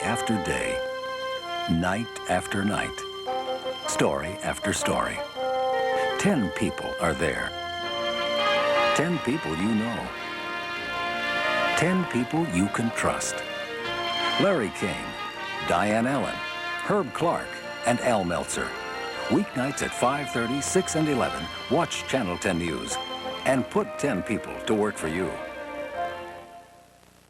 After day, night after night, story after story. 10 people are there. 10 people you know. 10 people you can trust. Larry King, Diane Allen, Herb Clark, and Al Meltzer. Weeknights at 5:30, 6, and 11, watch Channel 10 News and put 10 people to work for you.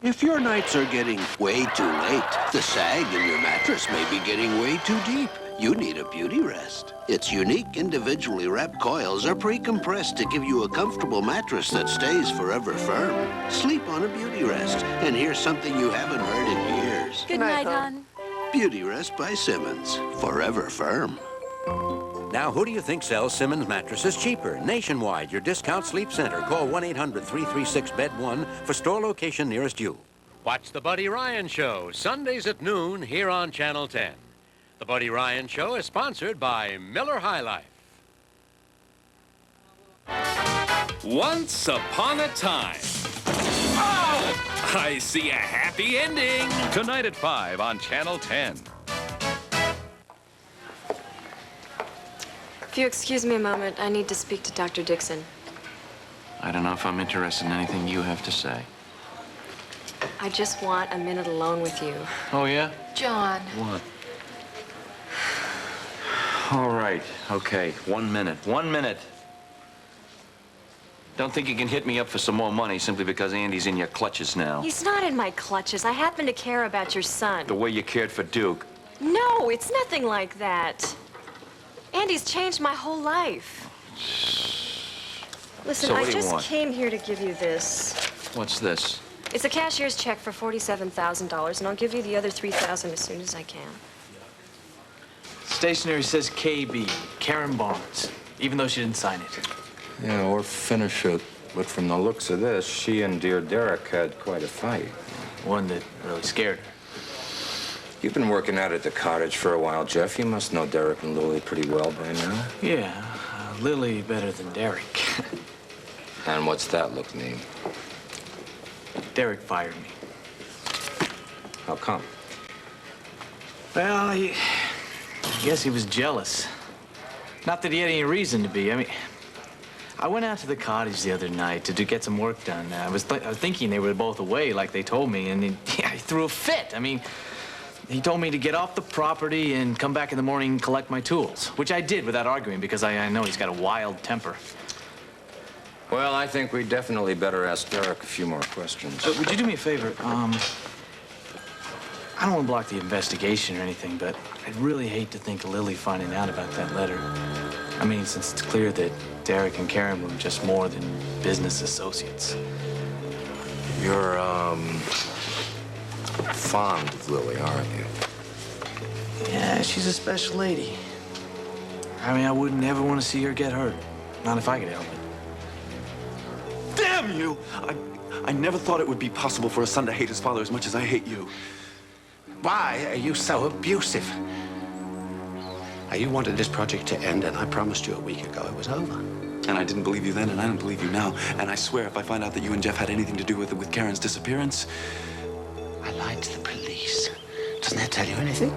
If your nights are getting way too late, the sag in your mattress may be getting way too deep. You need a beauty rest. Its unique, individually wrapped coils are pre-compressed to give you a comfortable mattress that stays forever firm. Sleep on a beauty rest, and here's something you haven't heard in years. Good night, hon. Beauty Rest by Simmons. Forever firm. Now, who do you think sells Simmons mattresses cheaper? Nationwide, your discount sleep center. Call 1-800-336-BED1 for store location nearest you. Watch The Buddy Ryan Show, Sundays at noon here on Channel 10. The Buddy Ryan Show is sponsored by Miller High Life. Once upon a time. Oh! I see a happy ending. Tonight at 5 on Channel 10. If you excuse me a moment, I need to speak to Dr. Dixon. I don't know if I'm interested in anything you have to say. I just want a minute alone with you. Oh, yeah? John. What? All right, okay, 1 minute. 1 minute. Don't think you can hit me up for some more money simply because Andy's in your clutches now. He's not in my clutches. I happen to care about your son. The way you cared for Duke. No, it's nothing like that. Andy's changed my whole life. Listen, So what I do you just want? came here to give you this. What's this? It's a cashier's check for $47,000, and I'll give you the other $3,000 as soon as I can. Stationery says KB, Karen Barnes, even though she didn't sign it. Yeah, or finish it. But from the looks of this, she and dear Derek had quite a fight. One that really scared her. You've been working out at the cottage for a while, Jeff. You must know Derek and Lily pretty well by now. Yeah, Lily better than Derek. And what's that look mean? Derek fired me. How come? Well, I guess he was jealous. Not that he had any reason to be. I mean, I went out to the cottage the other night to get some work done. I was thinking they were both away, like they told me, and he threw a fit. I mean, he told me to get off the property and come back in the morning and collect my tools, which I did without arguing because I know he's got a wild temper. Well, I think we definitely better ask Derek a few more questions. Would you do me a favor? I don't want to block the investigation or anything, but I'd really hate to think of Lily finding out about that letter. I mean, since it's clear that Derek and Karen were just more than business associates. You're, fond of Lily, aren't you? Yeah, she's a special lady. I mean, I wouldn't ever want to see her get hurt. Not if I could help it. Damn you! I never thought it would be possible for a son to hate his father as much as I hate you. Why are you so abusive? Now, you wanted this project to end, and I promised you a week ago it was over. And I didn't believe you then, and I don't believe you now. And I swear if I find out that you and Jeff had anything to do with Karen's disappearance... I lied to the police. Doesn't that tell you anything?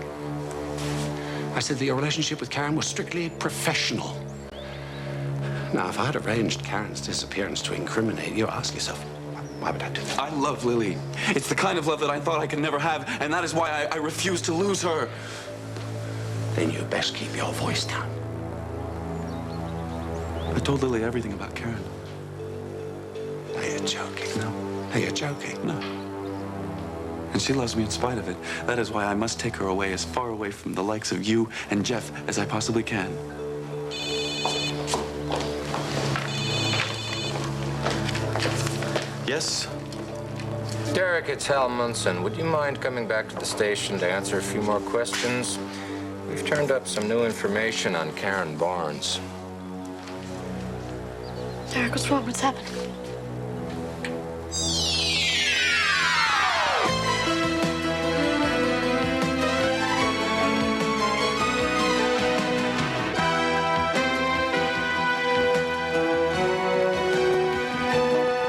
I said that your relationship with Karen was strictly professional. Now, if I'd arranged Karen's disappearance to incriminate you, ask yourself, why would I do that? I love Lily. It's the kind of love that I thought I could never have, and that is why I refuse to lose her. Then you best keep your voice down. I told Lily everything about Karen. Now you're joking. No. Now you're joking. No. And she loves me in spite of it. That is why I must take her away, as far away from the likes of you and Jeff as I possibly can. Yes? Derek, it's Hal Munson. Would you mind coming back to the station to answer a few more questions? We've turned up some new information on Karen Barnes. Derek, what's wrong? What's happened?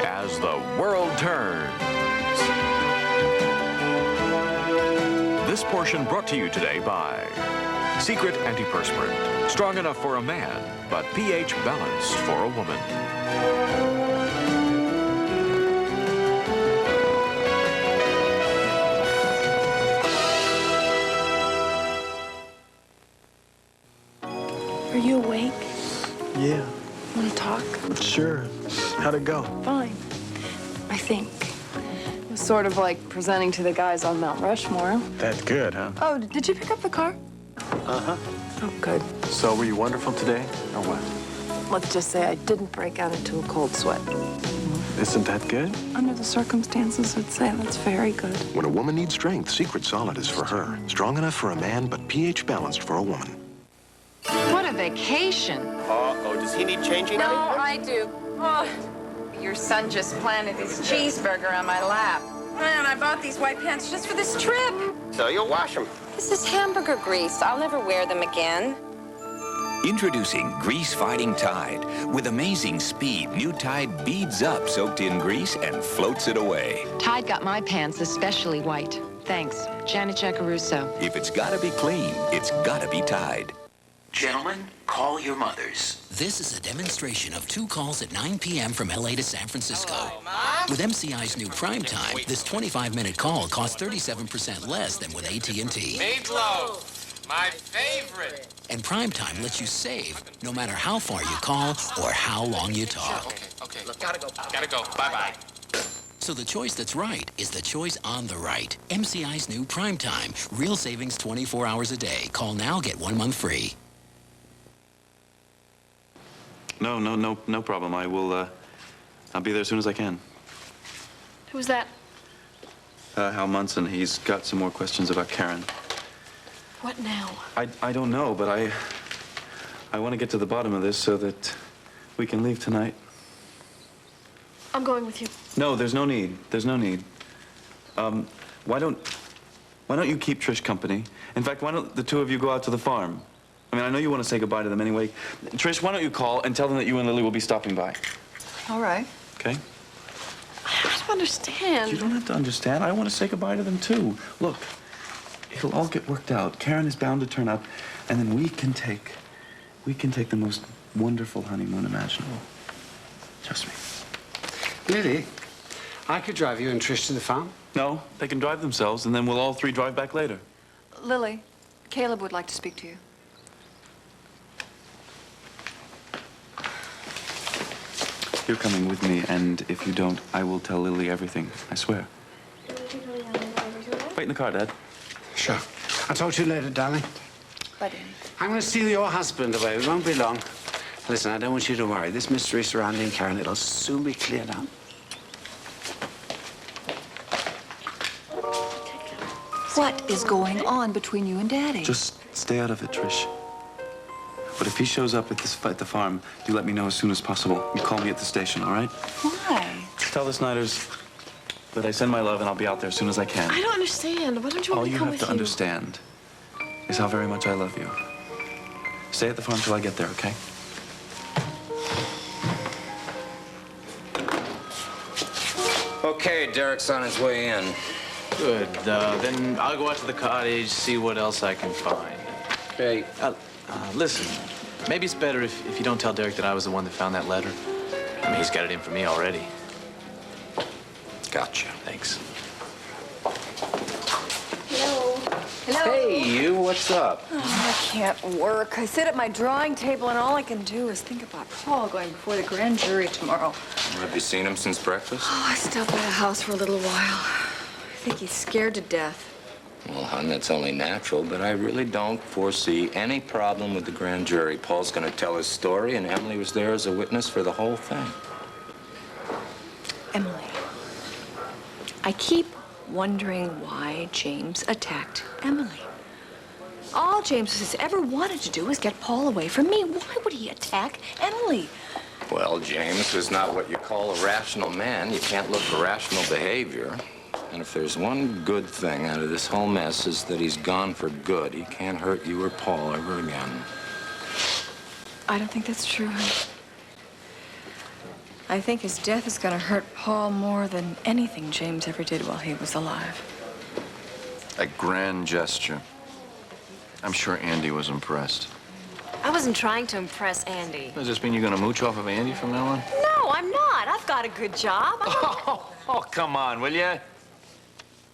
As the world turns. This portion brought to you today by Secret Antiperspirant. Strong enough for a man, but pH balanced for a woman. Are you awake? Yeah. Want to talk? Sure. How'd it go? Fine. I think. It was sort of like presenting to the guys on Mount Rushmore. That's good, huh? Oh, did you pick up the car? Uh-huh. Oh, good. So were you wonderful today, or what? Let's just say I didn't break out into a cold sweat. Isn't that good? Under the circumstances, I'd say that's very good. When a woman needs strength, Secret Solid is for her. Strong enough for a man, but pH balanced for a woman. What a vacation. Uh-oh, does he need changing? No, I do. Oh, your son just planted his cheeseburger on my lap. Man, I bought these white pants just for this trip. So you'll wash them. This is hamburger grease. I'll never wear them again. Introducing Grease-Fighting Tide. With amazing speed, new Tide beads up soaked in grease and floats it away. Tide got my pants especially white. Thanks, Janet Giacaruso. If it's gotta be clean, it's gotta be Tide. Gentlemen, call your mothers. This is a demonstration of 2 calls at 9 p.m. from L.A. to San Francisco. Hello, with MCI's new Prime Time, this 25-minute call costs 37% less than with AT&T. Meatloaf, my favorite. And Prime Time lets you save, no matter how far you call or how long you talk. Okay, look, gotta go. Bye-bye. So the choice that's right is the choice on the right. MCI's new Prime Time. Real savings 24 hours a day. Call now, get 1 month free. No problem. I'll be there as soon as I can. Who's that? Hal Munson, he's got some more questions about Karen. What now? I don't know, but I want to get to the bottom of this so that we can leave tonight. I'm going with you. No, there's no need. There's no need. Why don't you keep Trish company? In fact, why don't the two of you go out to the farm? I mean, I know you want to say goodbye to them anyway. Trish, why don't you call and tell them that you and Lily will be stopping by? All right. Okay? I don't understand. You don't have to understand. I want to say goodbye to them, too. Look, it'll all get worked out. Karen is bound to turn up, and then we can take the most wonderful honeymoon imaginable. Trust me. Lily, I could drive you and Trish to the farm. No, they can drive themselves, and then we'll all three drive back later. Lily, Caleb would like to speak to you. You're coming with me, and if you don't, I will tell Lily everything. I swear. Wait in the car, Dad. Sure. I'll talk to you later, darling. Bye, Danny. I'm going to steal your husband away. It won't be long. Listen, I don't want you to worry. This mystery surrounding Karen, it'll soon be cleared up. What is going on between you and Daddy? Just stay out of it, Trish. But if he shows up at the farm, you let me know as soon as possible. You call me at the station, all right? Why? Tell the Snyders that I send my love and I'll be out there as soon as I can. I don't understand. Why don't you want me to come with you? All you have to understand is how very much I love you. Stay at the farm till I get there, okay? Okay, Derek's on his way in. Good. Then I'll go out to the cottage, see what else I can find. Hey. Listen, maybe it's better if you don't tell Derek that I was the one that found that letter. I mean, he's got it in for me already. Gotcha. Thanks. Hello. Hello. Hey, you, what's up? Oh, I can't work. I sit at my drawing table, and all I can do is think about Paul going before the grand jury tomorrow. Have you seen him since breakfast? Oh, I stopped by the house for a little while. I think he's scared to death. Well, hon, that's only natural, but I really don't foresee any problem with the grand jury. Paul's going to tell his story, and Emily was there as a witness for the whole thing. Emily, I keep wondering why James attacked Emily. All James has ever wanted to do was get Paul away from me. Why would he attack Emily? Well, James was not what you call a rational man. You can't look for rational behavior. And if there's one good thing out of this whole mess is that he's gone for good. He can't hurt you or Paul ever again. I don't think that's true, honey. I think his death is going to hurt Paul more than anything James ever did while he was alive. A grand gesture. I'm sure Andy was impressed. I wasn't trying to impress Andy. Does this mean you're gonna mooch off of Andy from now on? No, I'm not. I've got a good job. Oh, come on, will ya?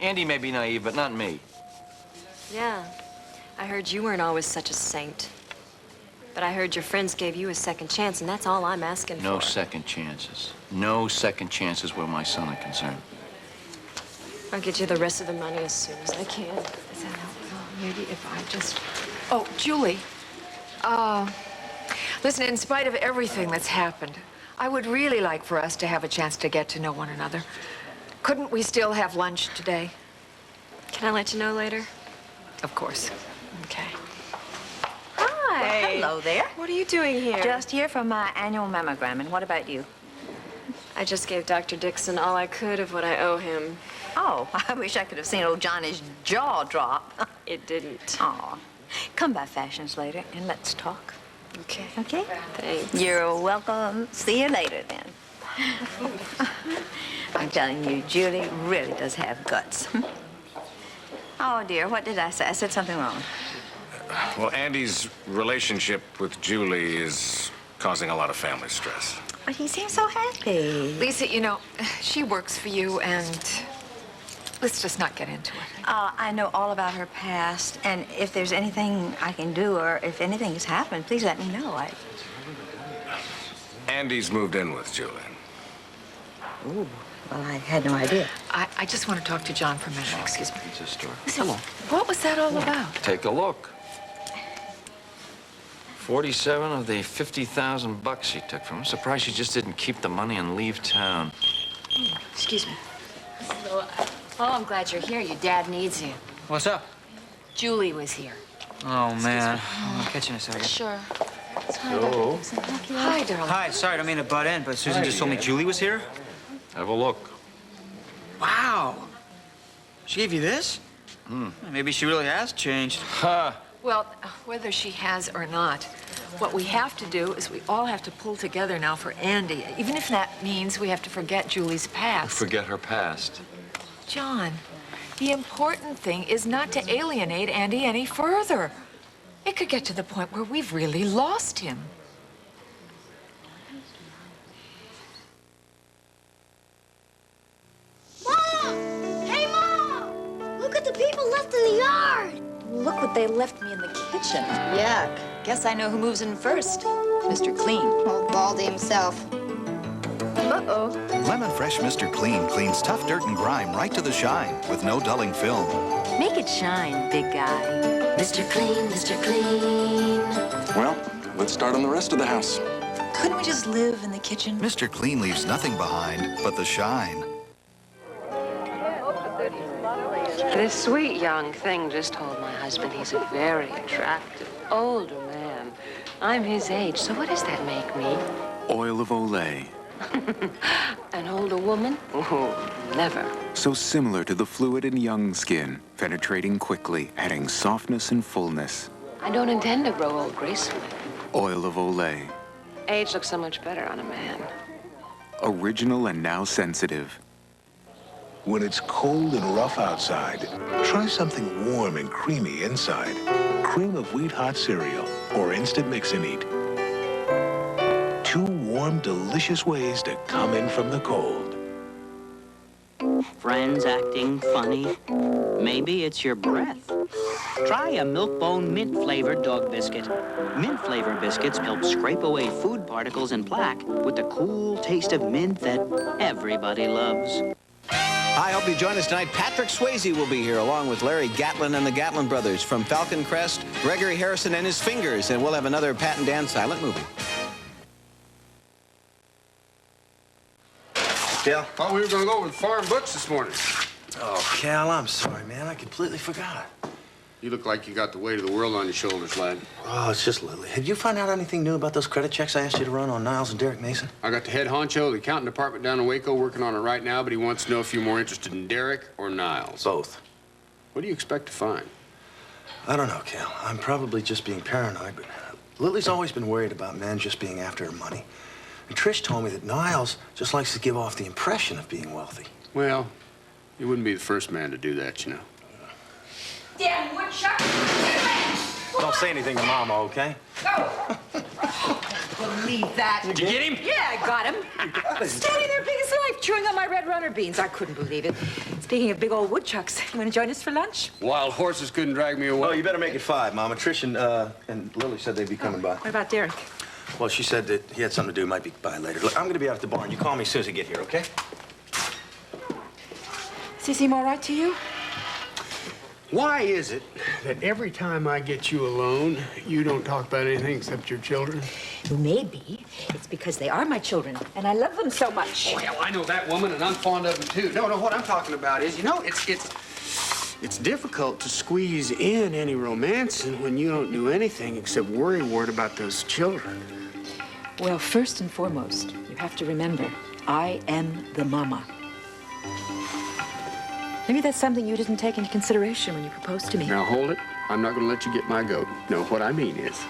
Andy may be naive, but not me. Yeah, I heard you weren't always such a saint. But I heard your friends gave you a second chance, and that's all I'm asking No for. second chances. No second chances where my son are concerned. I'll get you the rest of the money as soon as I can. Is that helpful? Maybe if I just... Oh, Julie. Listen, in spite of everything that's happened, I would really like for us to have a chance to get to know one another. Couldn't we still have lunch today? Can I let you know later? Of course. Okay. Well, Hi. hello there. What are you doing here? Just here for my annual mammogram. And what about you? I just gave Dr. Dixon all I could of what I owe him. Oh, I wish I could have seen old Johnny's jaw drop. It didn't. Aw. Come by Fashions later and let's talk. Okay. Okay? Thanks. You're welcome. See you later then. I'm telling you, Julie really does have guts. Oh, dear, what did I say? I said something wrong. Well, Andy's relationship with Julie is causing a lot of family stress. But he seems so happy. Lisa, you know, she works for you, and let's just not get into it. I know all about her past, and if there's anything I can do or if anything has happened, please let me know. Andy's moved in with Julie. Ooh, well, I had no idea. I just want to talk to John for a minute. Excuse me. Pizza store. Listen, what was that all about? Take a look. 47 of the 50,000 bucks she took from him. Surprised she just didn't keep the money and leave town. Excuse me. Oh, I'm glad you're here. Your dad needs you. What's up? Julie was here. Oh, man. I'll catch you in a second. Sure. Hello. Hi, darling. Hi, sorry, I don't mean to butt in, but Susan just told me Julie was here. Have a look. Wow. She gave you this? Maybe she really has changed. Ha! Well, whether she has or not, what we have to do is we all have to pull together now for Andy, even if that means we have to forget Julie's past. Forget her past. John, the important thing is not to alienate Andy any further. It could get to the point where we've really lost him. Mom! Hey, Mom! Look at the people left in the yard. Look what they left me in the kitchen. Yuck. Guess I know who moves in first. Mr. Clean. Old Baldy himself. Uh-oh. Lemon Fresh Mr. Clean cleans tough dirt and grime right to the shine with no dulling film. Make it shine, big guy. Mr. Clean, Mr. Clean. Well, let's start on the rest of the house. Couldn't we just live in the kitchen? Mr. Clean leaves nothing behind but the shine. This sweet young thing just told my husband he's a very attractive, older man. I'm his age, so what does that make me? Oil of Olay. An older woman? Oh, never. So similar to the fluid in young skin, penetrating quickly, adding softness and fullness. I don't intend to grow old gracefully. Oil of Olay. Age looks so much better on a man. Original and now sensitive. When it's cold and rough outside, try something warm and creamy inside. Cream of wheat hot cereal or instant mix and eat. Two warm, delicious ways to come in from the cold. Friends acting funny? Maybe it's your breath. Try a Milk-Bone mint-flavored dog biscuit. Mint-flavored biscuits help scrape away food particles and plaque with the cool taste of mint that everybody loves. Hi, hope you join us tonight. Patrick Swayze will be here along with Larry Gatlin and the Gatlin brothers from Falcon Crest, Gregory Harrison and his Fingers, and we'll have another Pat and Dan silent movie. Cal? Thought we were going to go over the farm books this morning. Oh, Cal, I'm sorry, man. I completely forgot. You look like you got the weight of the world on your shoulders, lad. Oh, it's just Lily. Have you found out anything new about those credit checks I asked you to run on Niles and Derek Mason? I got the head honcho of the accounting department down in Waco working on it right now, but he wants to know if you're more interested in Derek or Niles. Both. What do you expect to find? I don't know, Cal. I'm probably just being paranoid, but Lily's always been worried about men just being after her money. And Trish told me that Niles just likes to give off the impression of being wealthy. Well, you wouldn't be the first man to do that, you know. Damn woodchuck! Don't say anything to Mama, okay? Go! Believe that. Did you get him? Yeah, I got him. Standing there big as life, chewing on my red runner beans. I couldn't believe it. Speaking of big old woodchucks, you want to join us for lunch? Wild horses couldn't drag me away. Oh, you better make it 5, Mama. Trish and Lily said they'd be coming by. What about Derek? Well, she said that he had something to do, might be by later. Look, I'm gonna be out at the barn. You call me as soon as I get here, okay? Does he seem all right to you? Why is it that every time I get you alone, you don't talk about anything except your children? Well, maybe it's because they are my children, and I love them so much. Oh, hell, I know that woman, and I'm fond of them, too. No, what I'm talking about is, you know, it's difficult to squeeze in any romancing when you don't do anything except worry about those children. Well, first and foremost, you have to remember, I am the mama. Maybe that's something you didn't take into consideration when you proposed to me. Now, hold it. I'm not going to let you get my goat. No, what I mean is,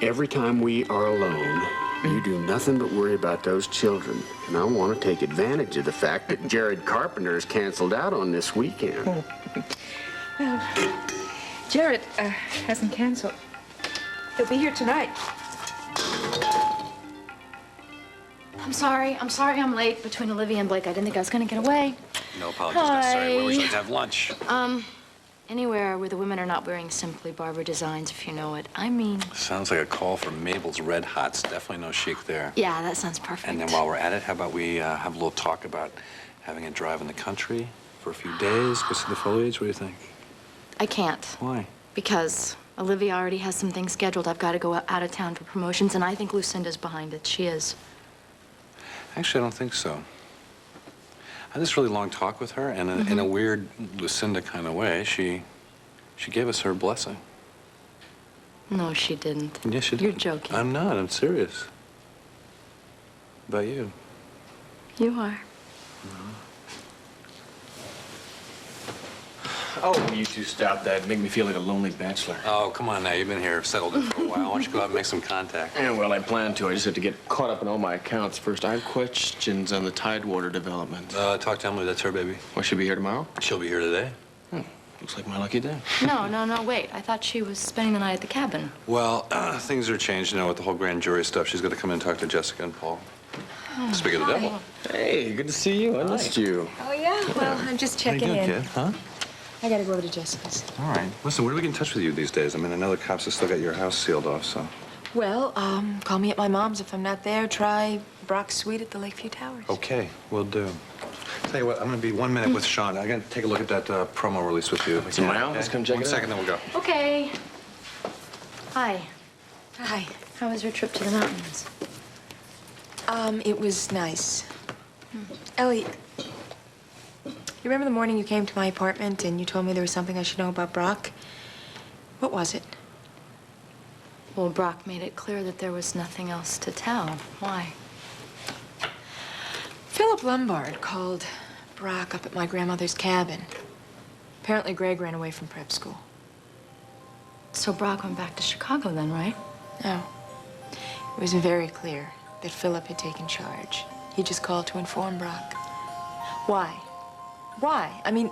every time we are alone, you do nothing but worry about those children. And I want to take advantage of the fact that Jared Carpenter is canceled out on this weekend. Well, Jared hasn't canceled. He'll be here tonight. I'm sorry I'm late between Olivia and Blake. I didn't think I was gonna get away. No apologies necessary. Where would you like to have lunch? Anywhere where the women are not wearing Simply Barber designs, if you know it. I mean... Sounds like a call from Mabel's Red Hots. Definitely no chic there. Yeah, that sounds perfect. And then while we're at it, how about we have a little talk about having a drive in the country for a few days, go see the foliage? What do you think? I can't. Why? Because Olivia already has some things scheduled. I've got to go out of town for promotions, and I think Lucinda's behind it. She is. Actually, I don't think so. I had this really long talk with her, and in a weird Lucinda kind of way, she gave us her blessing. No, she didn't. Yes, she did. You're joking. I'm not. I'm serious. About you. You are. Oh, you two stop that. Make me feel like a lonely bachelor. Oh, come on now. You've been here, settled in for a while. Why don't you go out and make some contact? Yeah, well, I plan to. I just have to get caught up in all my accounts first. I have questions on the Tidewater development. Talk to Emily. That's her baby. Well, she'll be here tomorrow? She'll be here today. Looks like my lucky day. No, wait. I thought she was spending the night at the cabin. Well, things are changed, you know, with the whole grand jury stuff. She's going to come in and talk to Jessica and Paul. Speak of the devil. Hey, good to see you. I missed you. Oh, yeah? Well, I'm just checking Pretty good, in. kid, huh? I gotta go over to Jessica's. All right. Listen, where do we get in touch with you these days? I mean, I know the cops have still got your house sealed off, so. Well, call me at my mom's. If I'm not there, try Brock's Suite at the Lakeview Towers. Okay, will do. Tell you what, I'm going to be 1 minute with Sean. I got to take a look at that promo release with you. Tomorrow? Let's come check it out. 1 second, then we'll go. Okay. Hi. Hi. How was your trip to the mountains? It was nice. Ellie, you remember the morning you came to my apartment and you told me there was something I should know about Brock? What was it? Well, Brock made it clear that there was nothing else to tell. Why? Philip Lombard called Brock up at my grandmother's cabin. Apparently, Greg ran away from prep school. So Brock went back to Chicago then, right? No. It was very clear that Philip had taken charge. He just called to inform Brock. Why? Why? I mean,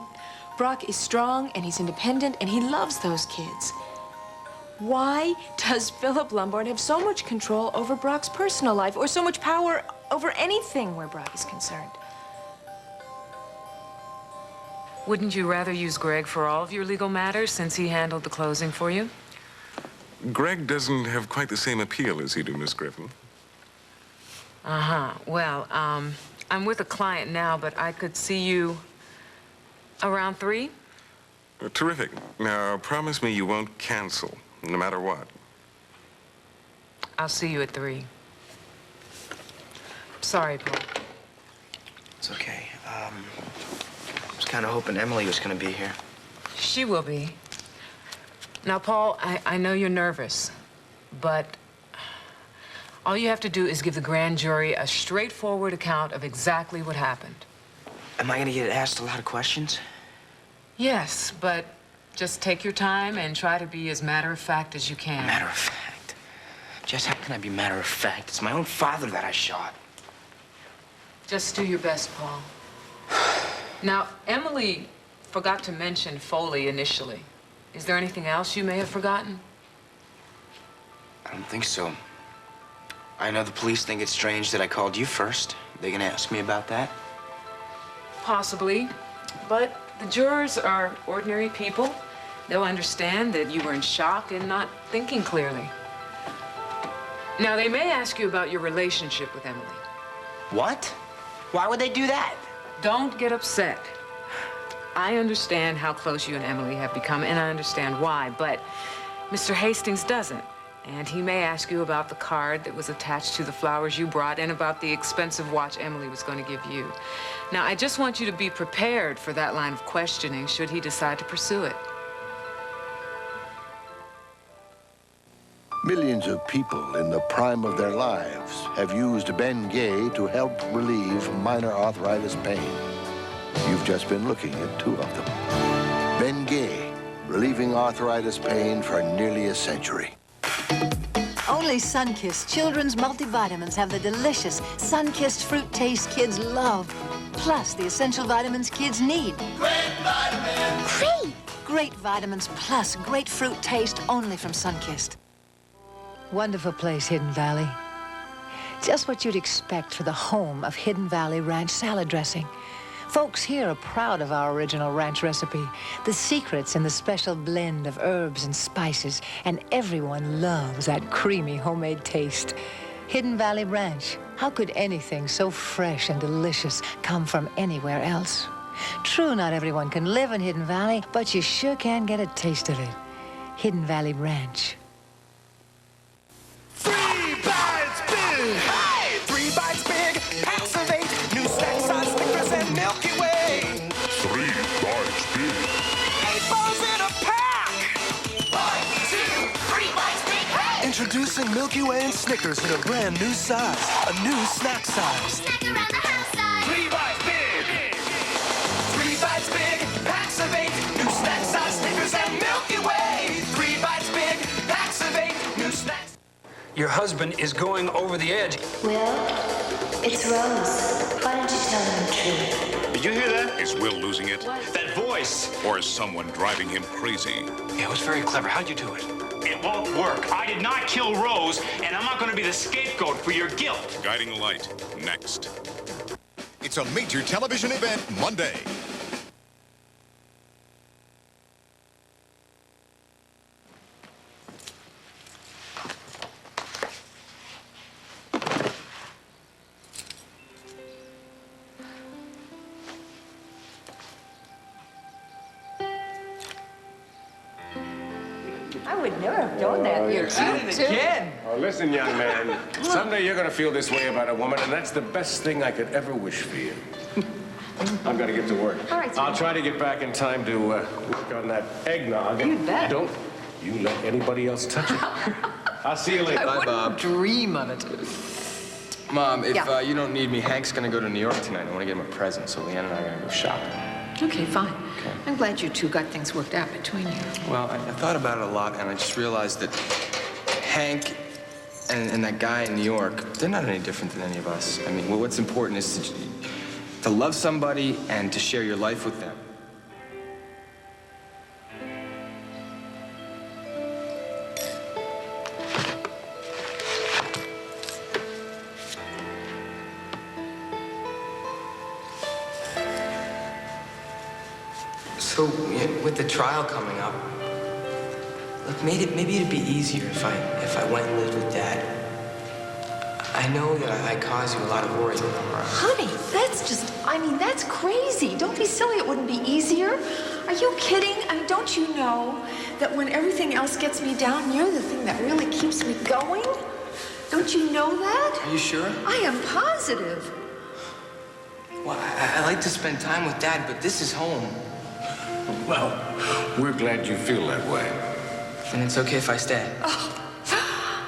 Brock is strong and he's independent and he loves those kids. Why does Philip Lombard have so much control over Brock's personal life or so much power over anything where Brock is concerned? Wouldn't you rather use Greg for all of your legal matters since he handled the closing for you? Greg doesn't have quite the same appeal as he do, Miss Griffin. Uh-huh. Well, I'm with a client now, but I could see you around 3? Terrific. Now, promise me you won't cancel, no matter what. I'll see you at 3. Sorry, Paul. It's okay. I was kind of hoping Emily was going to be here. She will be. Now, Paul, I know you're nervous, but all you have to do is give the grand jury a straightforward account of exactly what happened. Am I going to get asked a lot of questions? Yes, but just take your time and try to be as matter-of-fact as you can. Matter of fact? Jess, how can I be matter of fact? It's my own father that I shot. Just do your best, Paul. Now, Emily forgot to mention Foley initially. Is there anything else you may have forgotten? I don't think so. I know the police think it's strange that I called you first. They gonna ask me about that? Possibly, but the jurors are ordinary people. They'll understand that you were in shock and not thinking clearly. Now, they may ask you about your relationship with Emily. What? Why would they do that? Don't get upset. I understand how close you and Emily have become, and I understand why, but Mr. Hastings doesn't. And he may ask you about the card that was attached to the flowers you brought and about the expensive watch Emily was going to give you. Now, I just want you to be prepared for that line of questioning should he decide to pursue it. Millions of people in the prime of their lives have used Bengay to help relieve minor arthritis pain. You've just been looking at two of them. Bengay, relieving arthritis pain for nearly a century. Only Sunkist Children's multivitamins have the delicious Sunkist fruit taste kids love, plus the essential vitamins kids need. Great vitamins! Great vitamins plus great fruit taste only from Sunkist. Wonderful place, Hidden Valley. Just what you'd expect for the home of Hidden Valley Ranch salad dressing. Folks here are proud of our original ranch recipe. The secret's in the special blend of herbs and spices, and everyone loves that creamy homemade taste. Hidden Valley Ranch. How could anything so fresh and delicious come from anywhere else? True, not everyone can live in Hidden Valley, but you sure can get a taste of it. Hidden Valley Ranch. 3 bites big! Hey! 3 bites big, packs of 8, new snacks on Snickers and Milky Way. 3 bites big. 8 balls in a pack! 1, 2, 3 bites big, hey! Introducing Milky Way and Snickers in a brand new size, a new snack size. Snack around the house size. 3 bites big! 3 bites big, packs of 8, new snacks on Snickers and Milky Way. 3 bites big, packs of 8, new snacks. Your husband is going over the edge. Will, it's Rose. Why don't you tell him the truth? Did you hear that? Is Will losing it? What? That voice! Or is someone driving him crazy? Yeah, it was very clever. How'd you do it? It won't work. I did not kill Rose, and I'm not going to be the scapegoat for your guilt. Guiding Light, next. It's a major television event Monday. I would never have known that. You're cute, too. Oh, listen, young man. Someday you're going to feel this way about a woman, and that's the best thing I could ever wish for you. I've got to get to work. All right, I'll try to get back in time to work on that eggnog. You bet. Don't you let anybody else touch it. I'll see you later. I wouldn't dream of it. Mom, if Yeah. You don't need me, Hank's gonna go to New York tonight. I want to get him a present, so Leanne and I are gonna go shopping. Okay, fine. I'm glad you two got things worked out between you. Well, I thought about it a lot, and I just realized that Hank and that guy in New York, they're not any different than any of us. I mean, what's important is to love somebody and to share your life with them. So, with the trial coming up, look, maybe it'd be easier if I went and lived with Dad. I know that I cause you a lot of worry, Laura. Honey, that's just, that's crazy. Don't be silly. It wouldn't be easier. Are you kidding? Don't you know that when everything else gets me down, you're the thing that really keeps me going? Don't you know that? Are you sure? I am positive. Well, I like to spend time with Dad, but this is home. Well, we're glad you feel that way. And it's okay if I stay. Oh,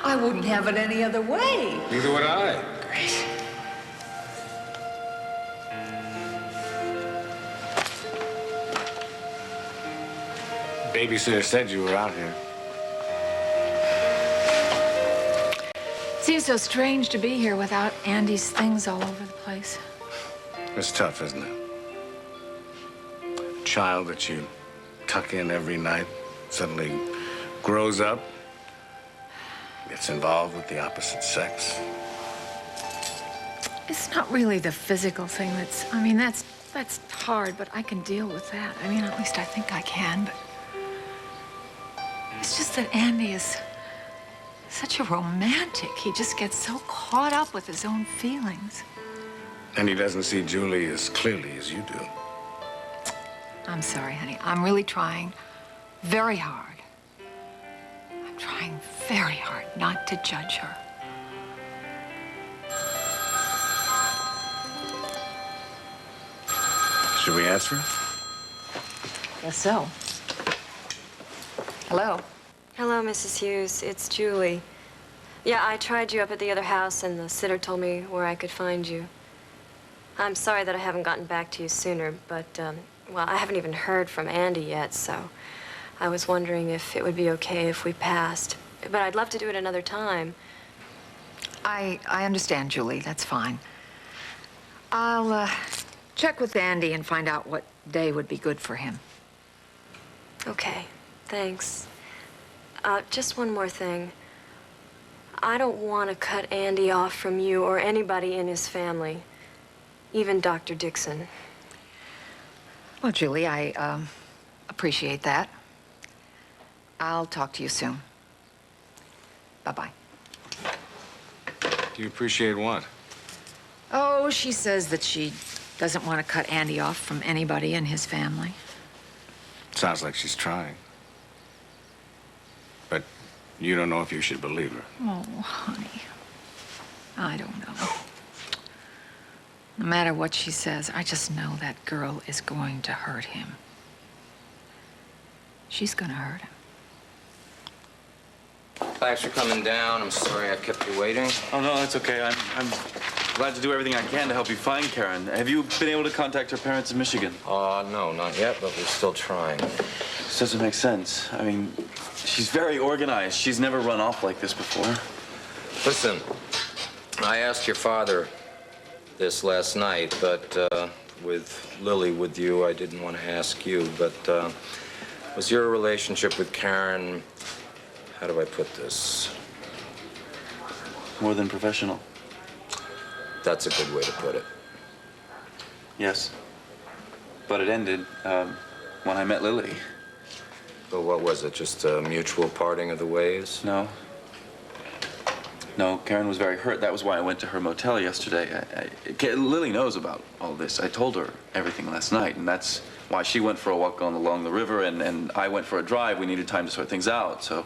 I wouldn't have it any other way. Neither would I. Great. Babysitter said you were out here. Seems so strange to be here without Andy's things all over the place. It's tough, isn't it? child that you tuck in every night suddenly grows up, gets involved with the opposite sex? It's not really the physical thing that's, I mean, that's hard, but I can deal with that. I mean, at least I think I can, but it's just that Andy is such a romantic. He just gets so caught up with his own feelings. And he doesn't see Julie as clearly as you do. I'm sorry, honey. I'm really trying very hard. I'm trying very hard not to judge her. Should we ask her? Guess so. Hello. Hello, Mrs. Hughes. It's Julie. Yeah, I tried you up at the other house, and the sitter told me where I could find you. I'm sorry that I haven't gotten back to you sooner, but, well, I haven't even heard from Andy yet, so I was wondering if it would be okay if we passed. But I'd love to do it another time. I understand, Julie. That's fine. I'll check with Andy and find out what day would be good for him. Okay, thanks. Just one more thing. I don't want to cut Andy off from you or anybody in his family, even Dr. Dixon. Well, Julie, I appreciate that. I'll talk to you soon. Bye-bye. Do you appreciate what? Oh, she says that she doesn't want to cut Andy off from anybody in his family. Sounds like she's trying. But you don't know if you should believe her. Oh, honey. I don't know. No matter what she says, I just know that girl is going to hurt him. She's gonna hurt him. Thanks for coming down. I'm sorry I kept you waiting. Oh, no, that's okay. I'm glad to do everything I can to help you find Karen. Have you been able to contact her parents in Michigan? No, not yet, but we're still trying. This doesn't make sense. I mean, she's very organized. She's never run off like this before. Listen, I asked your father this last night, but with Lily with you, I didn't want to ask you, but was your relationship with Karen, how do I put this? More than professional. That's a good way to put it. Yes. But it ended when I met Lily. But what was it, just a mutual parting of the ways? No. No, Karen was very hurt. That was why I went to her motel yesterday. Lily knows about all this. I told her everything last night, and that's why she went for a walk along the river, and I went for a drive. We needed time to sort things out, so...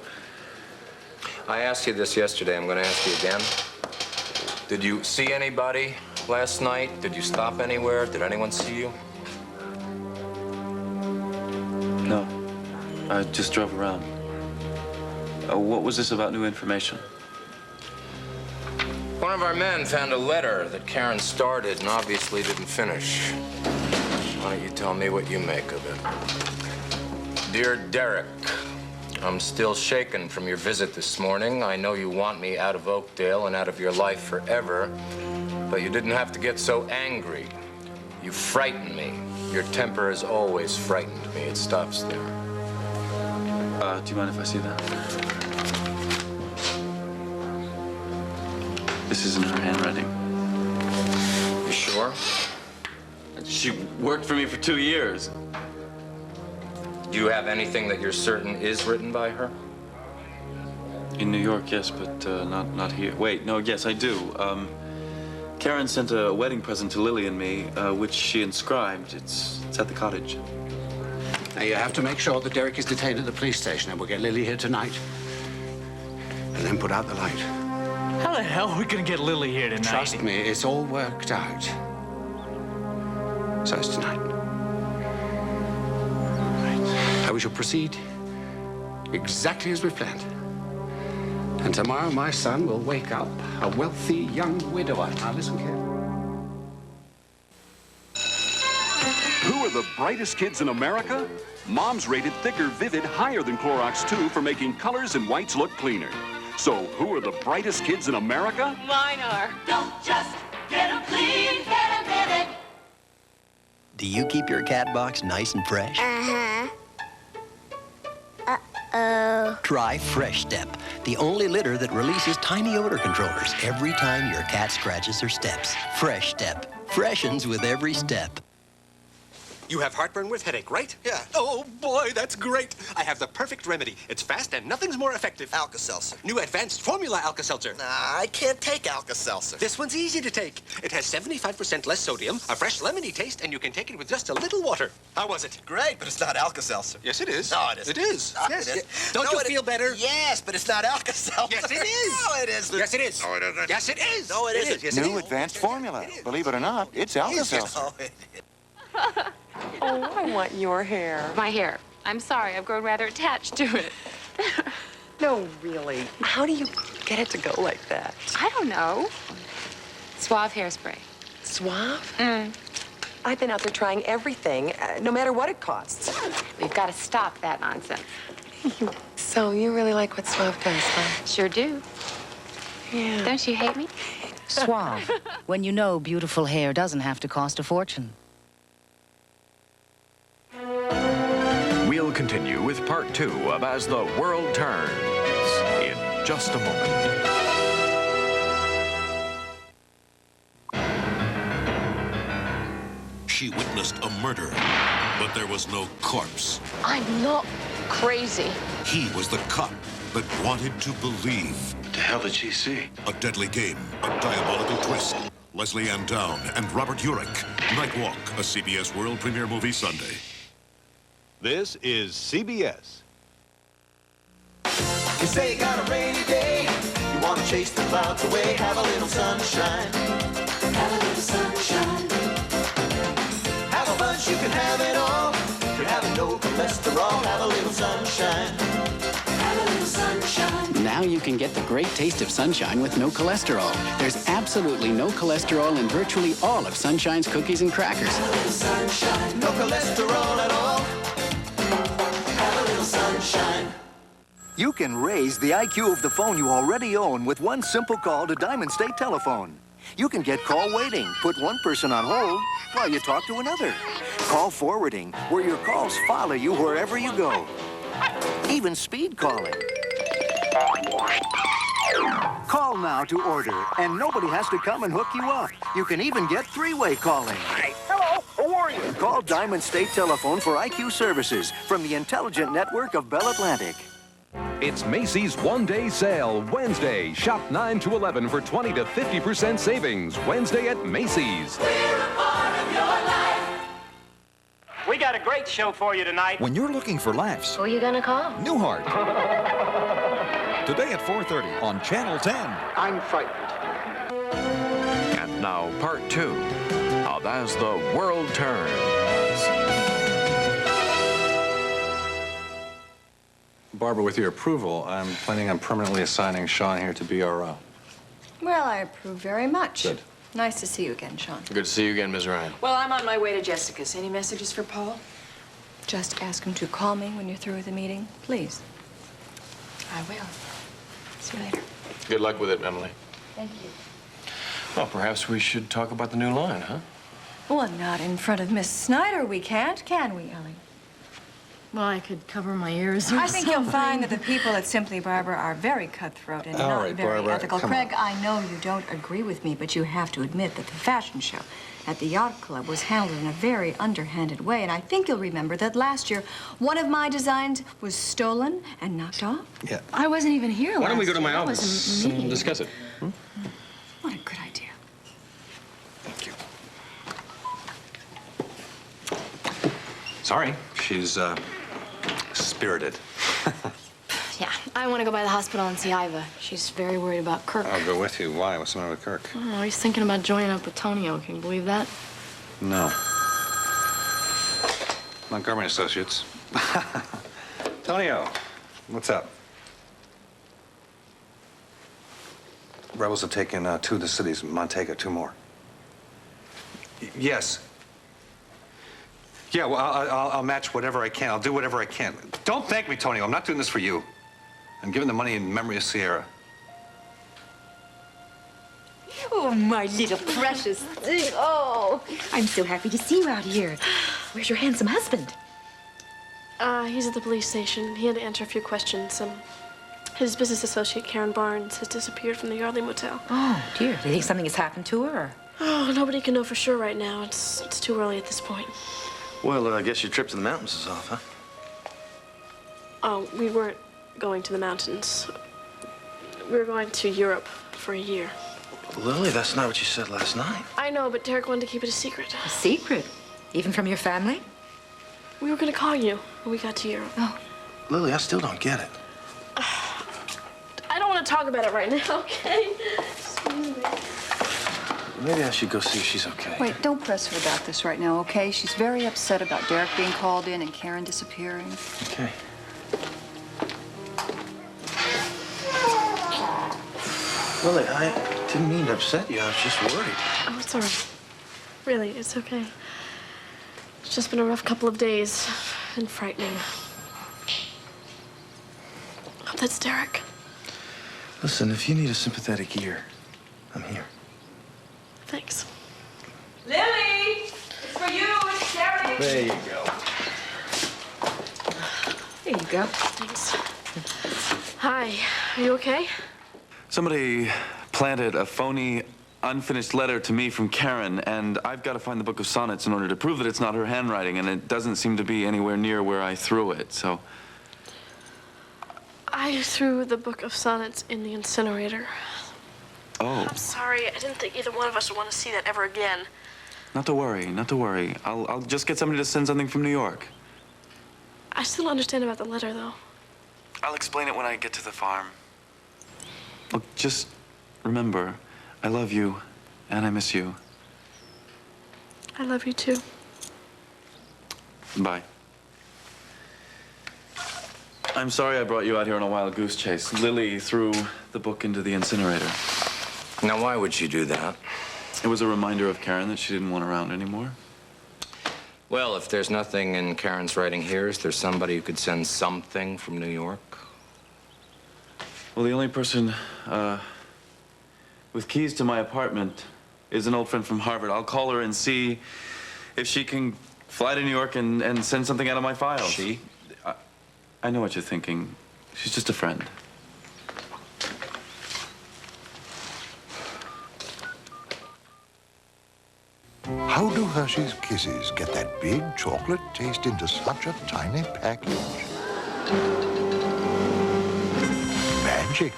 I asked you this yesterday. I'm going to ask you again. Did you see anybody last night? Did you stop anywhere? Did anyone see you? No. I just drove around. What was this about new information? One of our men found a letter that Karen started and obviously didn't finish. Why don't you tell me what you make of it? Dear Derek, I'm still shaken from your visit this morning. I know you want me out of Oakdale and out of your life forever, but you didn't have to get so angry. You frighten me. Your temper has always frightened me. It stops there. Do you mind if I see that? This isn't her handwriting. You sure? She worked for me for 2 years. Do you have anything that you're certain is written by her? In New York, yes, but not here. Wait, no, yes, I do. Karen sent a wedding present to Lily and me, which she inscribed. It's at the cottage. Now, you have to make sure that Derek is detained at the police station, and we'll get Lily here tonight. And then put out the light. How the hell are we gonna get Lily here tonight? Trust me, it's all worked out. So it's tonight. We shall proceed exactly as we planned. And tomorrow my son will wake up a wealthy young widower. Now listen carefully. Who are the brightest kids in America? Mom's rated Thicker Vivid higher than Clorox 2 for making colors and whites look cleaner. So who are the brightest kids in America? Mine are. Don't just get them clean, get them Vivid. Do you keep your cat box nice and fresh? Uh-huh. Uh-oh. Try Fresh Step, the only litter that releases tiny odor controllers every time your cat scratches her steps. Fresh Step. Freshens with every step. You have heartburn with headache, right? Yeah. Oh, boy, that's great. I have the perfect remedy. It's fast and nothing's more effective. Alka-Seltzer. New advanced formula Alka-Seltzer. Nah, I can't take Alka-Seltzer. This one's easy to take. It has 75% less sodium, a fresh lemony taste, and you can take it with just a little water. How was it? Great, but it's not Alka-Seltzer. Yes, it is. No, it isn't. It is. Yes. It is. Don't you feel better? Yes, but it's not Alka-Seltzer. Yes, it is. No, it isn't. Yes, it is. No, it isn't. Yes, it is. No, it isn't. Yes, it New is. advanced formula. Believe it or not, it's Alka-Seltzer. Oh, it is. Oh, I want your hair. My hair. I'm sorry, I've grown rather attached to it. No, really. How do you get it to go like that? I don't know. Suave hairspray. Suave? Mm. I've been out there trying everything, no matter what it costs. We've got to stop that nonsense. So you really like what Suave does, huh? Sure do. Yeah. Don't you hate me? Suave. When you know beautiful hair doesn't have to cost a fortune. We'll continue with part 2 of As the World Turns in just a moment. She witnessed a murder, but there was no corpse. I'm not crazy. He was the cop that wanted to believe. What the hell did she see? A deadly game, a diabolical twist. Leslie Ann Down and Robert Urich. Nightwalk, a CBS World Premiere movie Sunday. This is CBS. You say you got a rainy day, you want to chase the clouds away, have a little sunshine. Have a little sunshine. Have a bunch, you can have it all. You're having no cholesterol, have a little sunshine. Have a little sunshine. Now you can get the great taste of sunshine with no cholesterol. There's absolutely no cholesterol in virtually all of Sunshine's cookies and crackers. Have a little sunshine. No cholesterol at all. Have a little sunshine. You can raise the IQ of the phone you already own with one simple call to Diamond State Telephone. You can get call waiting, put one person on hold while you talk to another. Call forwarding, where your calls follow you wherever you go. Even speed calling. Call now to order, and nobody has to come and hook you up. You can even get three-way calling. Hey, hello, how are you? Call Diamond State Telephone for IQ services from the intelligent network of Bell Atlantic. It's Macy's one-day sale, Wednesday. Shop 9 to 11 for 20 to 50% savings. Wednesday at Macy's. We're a part of your life. We got a great show for you tonight. When you're looking for laughs, Who are you gonna call? Newhart. Today at 4:30 on Channel 10. I'm frightened. And now part 2 of As the World Turns. Barbara, with your approval, I'm planning on permanently assigning Sean here to BRO. Well, I approve very much. Good. Nice to see you again, Sean. Good to see you again, Ms. Ryan. Well, I'm on my way to Jessica's. Any messages for Paul? Just ask him to call me when you're through with the meeting, please. I will. See you later. Good luck with it, Emily. Thank you. Well, perhaps we should talk about the new line, huh? Well, not in front of Miss Snyder, we can't, can we, Ellie? Well, I could cover my ears or I think you'll something. find that the people at Simply Barbara are very cutthroat and All not right, very Barbara, ethical. come Craig, I know you don't agree with me, but you have to admit that the fashion show at the Yacht Club was handled in a very underhanded way, and I think you'll remember that last year one of my designs was stolen and knocked off. Yeah. I wasn't even here Why don't we last go to my year. That office wasn't me. and discuss it? What a good idea. Thank you. Sorry, she's, spirited. Yeah, I want to go by the hospital and see Iva. She's very worried about Kirk. I'll go with you. Why? What's the matter with Kirk? I don't know, he's thinking about joining up with Tonio. Can you believe that? No. Montgomery Associates. Tonio, what's up? Rebels have taken 2 of the cities, Montega, 2 more. Yes. Yeah, well, I'll match whatever I can. I'll do whatever I can. Don't thank me, Tonio. I'm not doing this for you. I'm giving the money in memory of Sierra. Oh, my little precious thing. Oh, I'm so happy to see you out here. Where's your handsome husband? He's at the police station. He had to answer a few questions. His business associate, Karen Barnes, has disappeared from the Yardley Motel. Oh, dear. Do you think something has happened to her? Or? Oh, nobody can know for sure right now. It's too early at this point. Well, I guess your trip to the mountains is off, huh? Oh, we weren't going to the mountains. We were going to Europe for a year. Lily, that's not what you said last night. I know, but Derek wanted to keep it a secret. A secret? Even from your family? We were going to call you when we got to Europe. Oh. Lily, I still don't get it. I don't want to talk about it right now, okay? Excuse me. Maybe I should go see if she's okay. Wait, don't press her about this right now, okay? She's very upset about Derek being called in and Karen disappearing. Okay. Lily, I didn't mean to upset you. I was just worried. Oh, it's all right. Really, it's okay. It's just been a rough couple of days and frightening. Oh, that's Derek. Listen, if you need a sympathetic ear, I'm here. Thanks. Lily! It's for you. It's Derek. There you go. There you go. Thanks. Hi. Are you okay? Somebody planted a phony, unfinished letter to me from Karen, and I've got to find the book of sonnets in order to prove that it's not her handwriting, and it doesn't seem to be anywhere near where I threw it, so... I threw the book of sonnets in the incinerator. Oh. I'm sorry. I didn't think either one of us would want to see that ever again. Not to worry, not to worry. I'll just get somebody to send something from New York. I still don't understand about the letter, though. I'll explain it when I get to the farm. Look, just remember, I love you, and I miss you. I love you, too. Bye. I'm sorry I brought you out here on a wild goose chase. Lily threw the book into the incinerator. Now, why would she do that? It was a reminder of Karen that she didn't want around anymore. Well, if there's nothing in Karen's writing here, is there somebody who could send something from New York? Well, the only person with keys to my apartment is an old friend from Harvard. I'll call her and see if she can fly to New York and send something out of my files. She? I know what you're thinking. She's just a friend. How do Hershey's Kisses get that big chocolate taste into such a tiny package? Magic.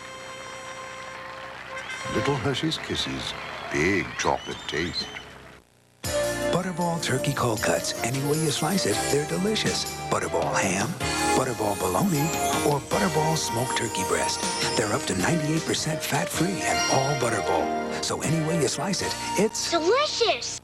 Little Hershey's Kisses, big chocolate taste. Butterball turkey cold cuts. Any way you slice it, they're delicious. Butterball ham, Butterball bologna, or Butterball smoked turkey breast. They're up to 98% fat-free and all Butterball. So any way you slice it, it's delicious.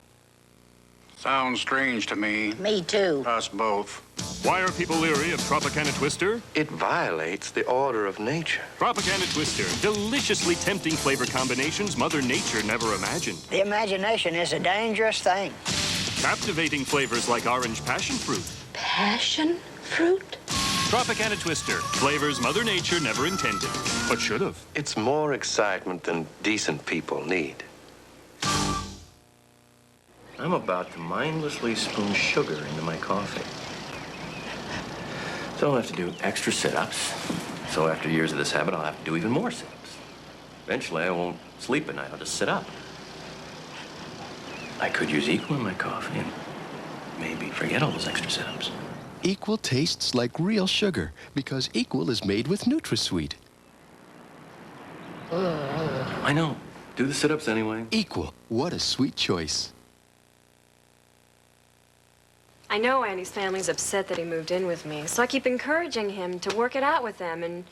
Sounds strange to me. Me too. Us both. Why are people leery of Tropicana Twister? It violates the order of nature. Tropicana Twister. Deliciously tempting flavor combinations Mother Nature never imagined. The imagination is a dangerous thing. Captivating flavors like orange passion fruit. Passion fruit? Tropicana Twister. Flavors Mother Nature never intended, but should have. It's more excitement than decent people need. I'm about to mindlessly spoon sugar into my coffee. So I'll have to do extra sit-ups. So after years of this habit, I'll have to do even more sit-ups. Eventually, I won't sleep at night. I'll just sit up. I could use Equal in my coffee and maybe forget all those extra sit-ups. Equal tastes like real sugar because Equal is made with NutraSweet. I know. Do the sit-ups anyway. Equal. What a sweet choice. I know Andy's family's upset that he moved in with me, so I keep encouraging him to work it out with them and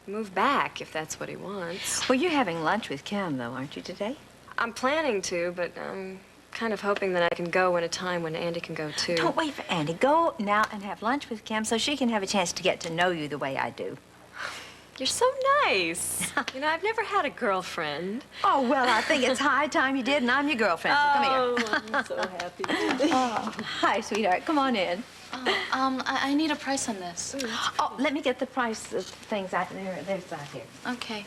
move back if that's what he wants. Well, you're having lunch with Kim, though, aren't you, today? I'm planning to, but I'm kind of hoping that I can go at a time when Andy can go, too. Don't wait for Andy. Go now and have lunch with Kim so she can have a chance to get to know you the way I do. You're so nice. You know, I've never had a girlfriend. Oh, well, I think it's high time you did, and I'm your girlfriend. So come here. I'm so happy. Oh, hi, sweetheart. Come on in. I need a price on this. Oh, let me get the price of things out there. There's out here. Okay.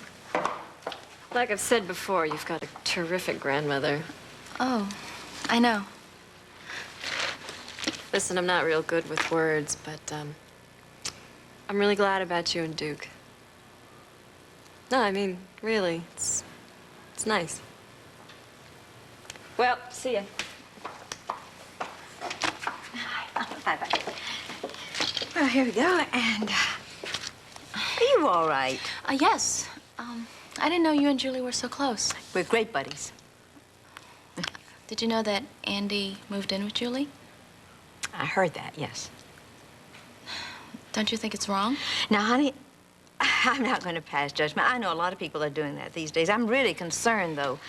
Like I've said before, you've got a terrific grandmother. Oh, I know. Listen, I'm not real good with words, but I'm really glad about you and Duke. No, I mean, really, it's nice. Well, see ya. Bye-bye. Well, here we go, and are you all right? Yes. I didn't know you and Julie were so close. We're great buddies. Did you know that Andy moved in with Julie? I heard that, yes. Don't you think it's wrong? Now, honey, I'm not going to pass judgment. I know a lot of people are doing that these days. I'm really concerned, though,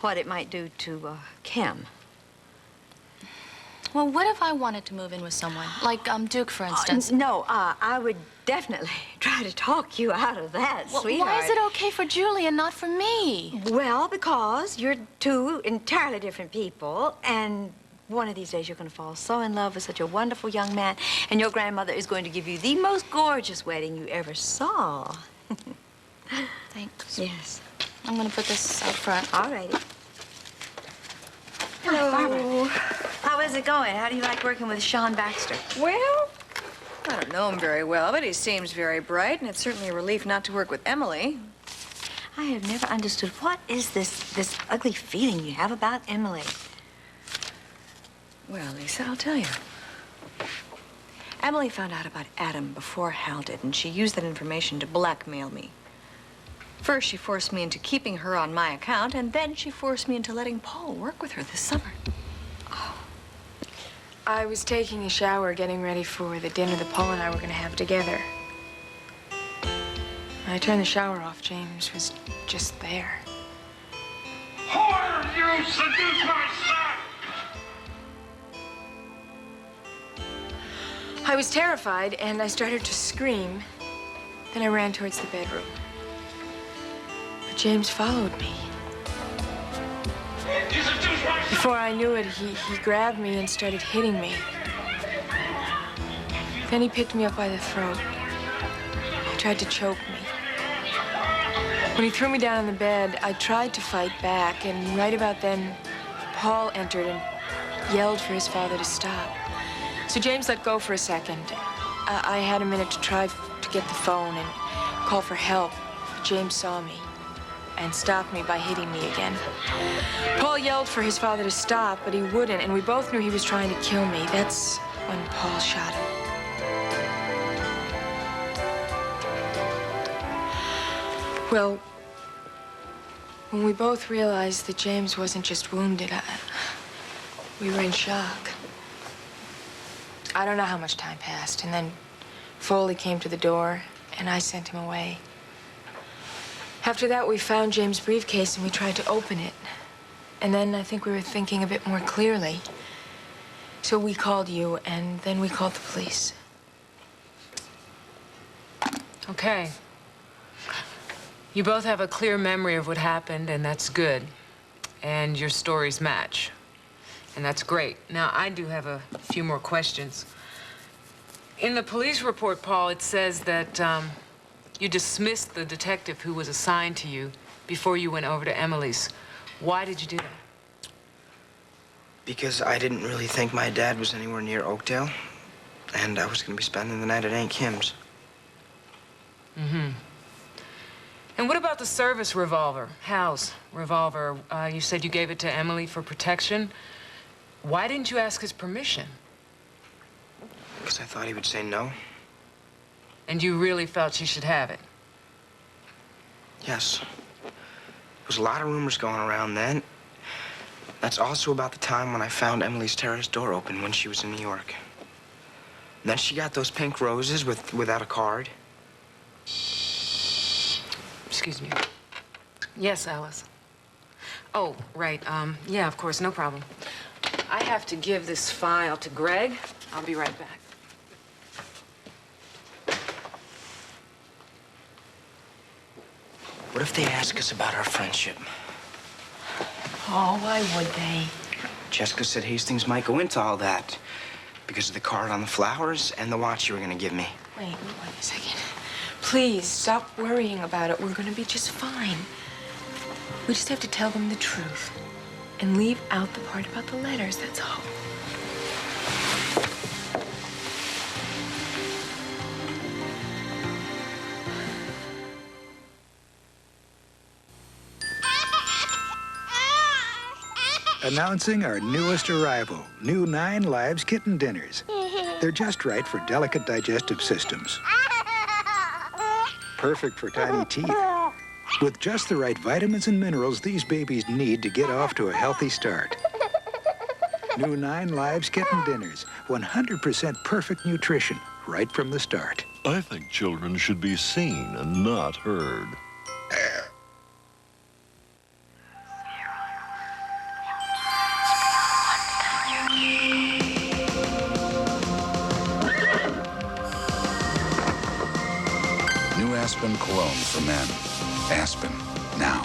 what it might do to Kim. Well, what if I wanted to move in with someone? Like Duke, for instance. No, I would definitely try to talk you out of that, Well, sweetheart. why is it okay for Julie and not for me? Well, because you're two entirely different people, and one of these days you're going to fall so in love with such a wonderful young man, and your grandmother is going to give you the most gorgeous wedding you ever saw. Thanks. Yes. I'm going to put this out front. All righty. Hello. Barbara. How is it going? How do you like working with Sean Baxter? Well, I don't know him very well, but he seems very bright, and it's certainly a relief not to work with Emily. I have never understood. What is this ugly feeling you have about Emily? Well, Lisa, I'll tell you. Emily found out about Adam before Hal did, and she used that information to blackmail me. First, she forced me into keeping her on my account, and then she forced me into letting Paul work with her this summer. Oh. I was taking a shower, getting ready for the dinner that Paul and I were going to have together. When I turned the shower off, James was just there. Whore, you seduce my son! I was terrified, and I started to scream. Then I ran towards the bedroom. But James followed me. Before I knew it, he grabbed me and started hitting me. Then he picked me up by the throat. He tried to choke me. When he threw me down on the bed, I tried to fight back, and right about then, Paul entered and yelled for his father to stop. So James let go for a second. I had a minute to try to get the phone and call for help. But James saw me and stopped me by hitting me again. Paul yelled for his father to stop, but he wouldn't, and we both knew he was trying to kill me. That's when Paul shot him. Well, when we both realized that James wasn't just wounded, we were in shock. I don't know how much time passed, and then Foley came to the door, and I sent him away. After that, we found James' briefcase, and we tried to open it. And then I think we were thinking a bit more clearly. So we called you, and then we called the police. Okay. You both have a clear memory of what happened, and that's good. And your stories match. And that's great. Now, I do have a few more questions. In the police report, Paul, it says that you dismissed the detective who was assigned to you before you went over to Emily's. Why did you do that? Because I didn't really think my dad was anywhere near Oakdale, and I was going to be spending the night at Aunt Kim's. Mm-hmm. And what about the service revolver, Hal's revolver? You said you gave it to Emily for protection. Why didn't you ask his permission? Because I thought he would say no. And you really felt she should have it? Yes. There was a lot of rumors going around then. That's also about the time when I found Emily's terrace door open when she was in New York. And then she got those pink roses without a card. Excuse me. Yes, Alice. Oh, right. Yeah, of course, no problem. I have to give this file to Greg. I'll be right back. What if they ask us about our friendship? Oh, why would they? Jessica said Hastings might go into all that because of the card on the flowers and the watch you were going to give me. Wait a second. Please, stop worrying about it. We're gonna be just fine. We just have to tell them the truth and leave out the part about the letters, that's all. Announcing our newest arrival, new 9 Lives Kitten Dinners. They're just right for delicate digestive systems. Perfect for tiny teeth. With just the right vitamins and minerals these babies need to get off to a healthy start. New 9 Lives Kitten Dinners. 100% perfect nutrition right from the start. I think children should be seen and not heard. New Aspen Cologne for men. Aspen, now.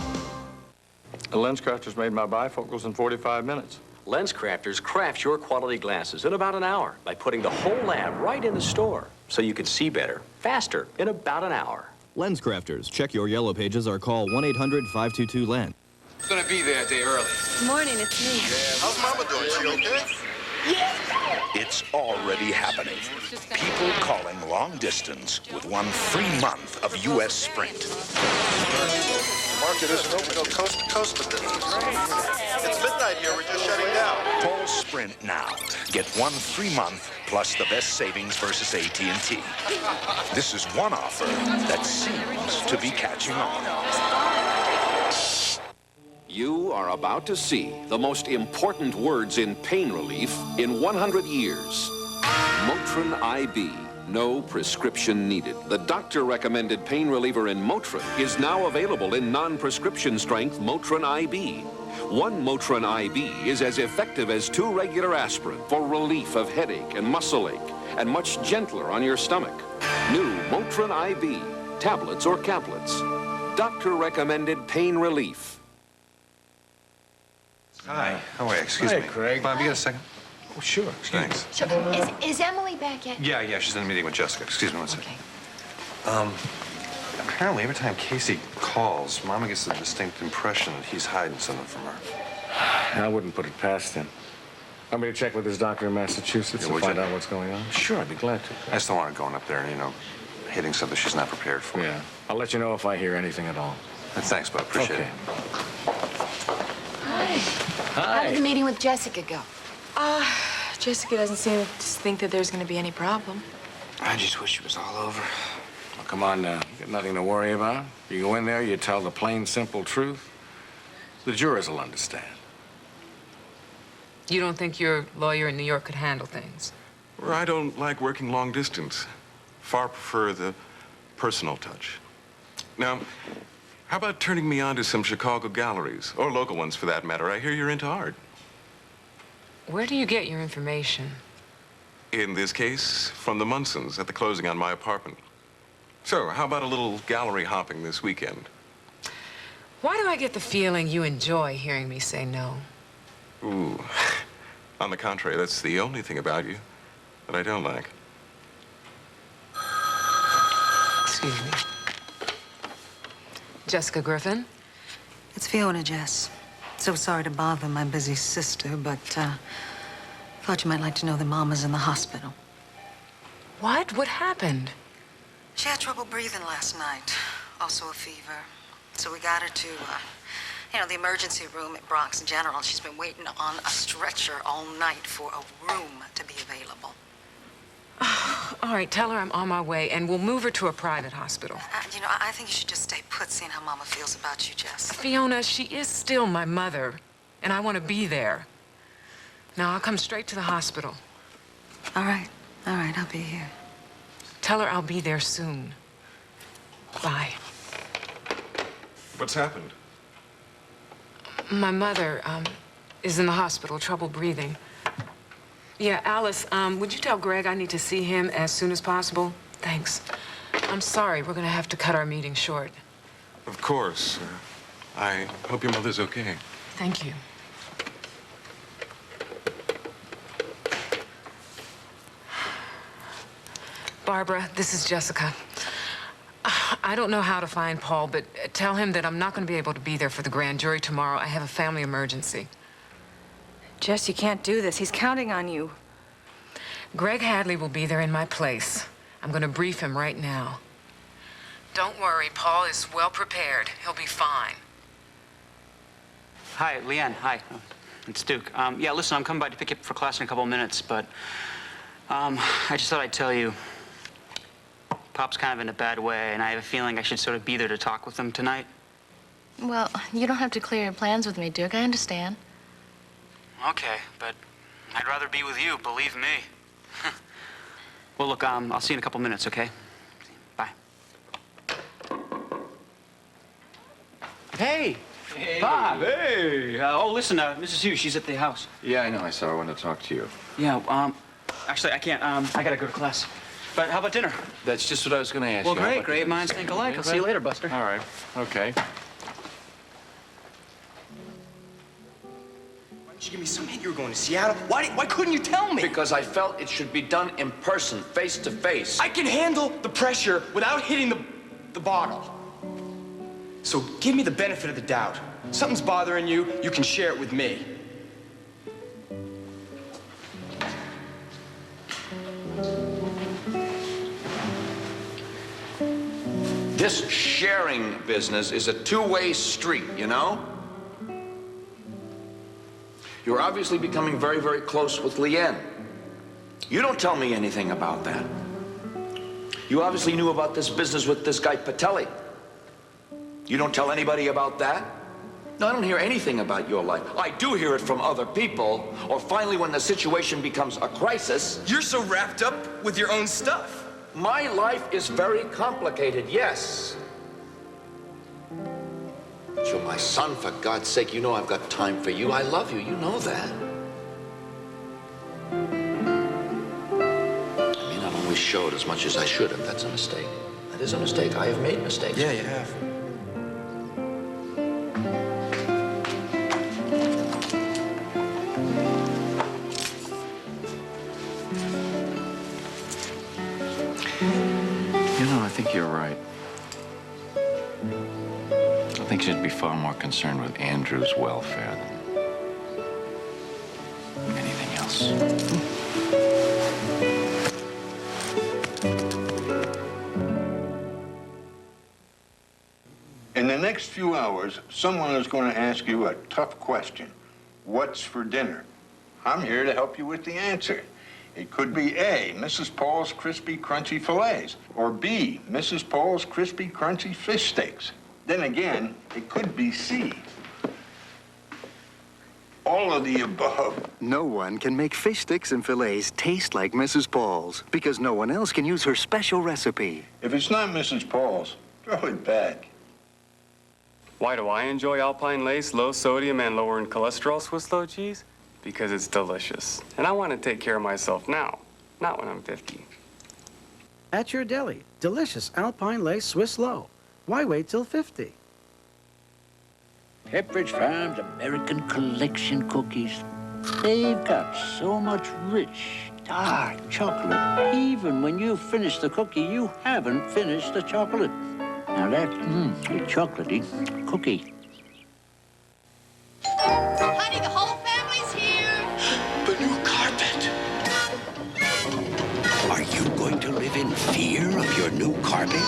The LensCrafters made my bifocals in 45 minutes. LensCrafters crafts your quality glasses in about an hour by putting the whole lab right in the store, so you can see better, faster, in about an hour. LensCrafters. Check your yellow pages or call 1-800-522-LENS. Gonna be there a day early. Good morning, it's me. How's Mama doing? She okay? It's already happening. People calling long distance with 1 free month of U.S. Sprint. The market isn't open till coast to coast with this. It's midnight here. We're just shutting down. Call Sprint now. Get 1 free month plus the best savings versus AT&T. This is one offer that seems to be catching on. You are about to see the most important words in pain relief in 100 years. Motrin IB. No prescription needed. The doctor-recommended pain reliever in Motrin is now available in non-prescription strength Motrin IB. 1 Motrin IB is as effective as 2 regular aspirin for relief of headache and muscle ache, and much gentler on your stomach. New Motrin IB. Tablets or caplets. Doctor-recommended pain relief. Hi. How are you? Excuse me. Craig. Bob, you got a second? Oh, sure. Thanks. Is Emily back yet? Yeah, she's in a meeting with Jessica. Excuse me one second. Apparently, every time Casey calls, Mama gets the distinct impression that he's hiding something from her. I wouldn't put it past him. Want me to check with his doctor in Massachusetts and find out what's going on? Sure, I'd be glad to. I just don't want her going up there and, hitting something she's not prepared for. Yeah. I'll let you know if I hear anything at all. Thanks, Bob. Appreciate it. How did the meeting with Jessica go? Jessica doesn't seem to think that there's going to be any problem. I just wish it was all over. Well, come on now. You got nothing to worry about. You go in there, you tell the plain, simple truth. The jurors will understand. You don't think your lawyer in New York could handle things? Well, I don't like working long distance. Far prefer the personal touch. Now, how about turning me on to some Chicago galleries, or local ones for that matter? I hear you're into art. Where do you get your information? In this case, from the Munsons at the closing on my apartment. So, how about a little gallery hopping this weekend? Why do I get the feeling you enjoy hearing me say no? Ooh. On the contrary, that's the only thing about you that I don't like. Excuse me. Jessica Griffin? It's Fiona, Jess. So sorry to bother my busy sister, but thought you might like to know that Mama's in the hospital. What? What happened? She had trouble breathing last night. Also a fever. So we got her to, the emergency room at Bronx General. She's been waiting on a stretcher all night for a room to be available. All right, tell her I'm on my way, and we'll move her to a private hospital. I think you should just stay put, seeing how Mama feels about you, Jess. Fiona, she is still my mother, and I want to be there. Now, I'll come straight to the hospital. All right, I'll be here. Tell her I'll be there soon. Bye. What's happened? My mother, is in the hospital, trouble breathing. Yeah, Alice, would you tell Greg I need to see him as soon as possible? Thanks. I'm sorry, we're gonna have to cut our meeting short. Of course. I hope your mother's okay. Thank you. Barbara, this is Jessica. I don't know how to find Paul, but tell him that I'm not going to be able to be there for the grand jury tomorrow. I have a family emergency. Jess, you can't do this. He's counting on you. Greg Hadley will be there in my place. I'm going to brief him right now. Don't worry, Paul is well prepared. He'll be fine. Hi, Leanne. Hi. It's Duke. Yeah, listen, I'm coming by to pick you up for class in a couple of minutes, but I just thought I'd tell you, Pop's kind of in a bad way, and I have a feeling I should sort of be there to talk with him tonight. Well, you don't have to clear your plans with me, Duke. I understand. Okay, but I'd rather be with you, believe me. Well, look, I'll see you in a couple minutes, okay? Bye. Hey! Hey. Bob! Hey! Oh, listen, Mrs. Hughes, she's at the house. Yeah, I know. I saw her. I wanted to talk to you. Yeah, actually, I can't. I gotta go to class. But how about dinner? That's just what I was going to ask Well, you. great. Great minds think alike. I'll see you later, Buster. All right. Okay. Why didn't you give me some hint you were going to Seattle? Why couldn't you tell me? Because I felt it should be done in person, face to face. I can handle the pressure without hitting the bottle. So give me the benefit of the doubt. Something's bothering you, you can share it with me. This sharing business is a two-way street, you know? You're obviously becoming very, very close with Leanne. You don't tell me anything about that. You obviously knew about this business with this guy Patelli. You don't tell anybody about that? No, I don't hear anything about your life. I do hear it from other people, or finally when the situation becomes a crisis. You're so wrapped up with your own stuff. My life is very complicated, yes. But you're my son, for God's sake. You know I've got time for you. I love you. You know that. I may not always show it as much as I should have. That's a mistake. That is a mistake. I have made mistakes. Yeah, you have. I think you're right. I think she'd be far more concerned with Andrew's welfare than anything else. In the next few hours, someone is going to ask you a tough question. What's for dinner? I'm here to help you with the answer. It could be A, Mrs. Paul's Crispy Crunchy Fillets, or B, Mrs. Paul's Crispy Crunchy Fish Steaks. Then again, it could be C, all of the above. No one can make fish sticks and fillets taste like Mrs. Paul's because no one else can use her special recipe. If it's not Mrs. Paul's, throw it back. Why do I enjoy Alpine Lace, low sodium and lower in cholesterol Swiss low cheese? Because it's delicious. And I want to take care of myself now, not when I'm 50. At your deli, delicious Alpine Lace Swiss Low. Why wait till 50? Pepperidge Farm's American Collection cookies. They've got so much rich, dark chocolate. Even when you finish the cookie, you haven't finished the chocolate. Now that's a chocolatey cookie. Honey, the whole family's here. The new carpet. Are you going to live in fear of your new carpet?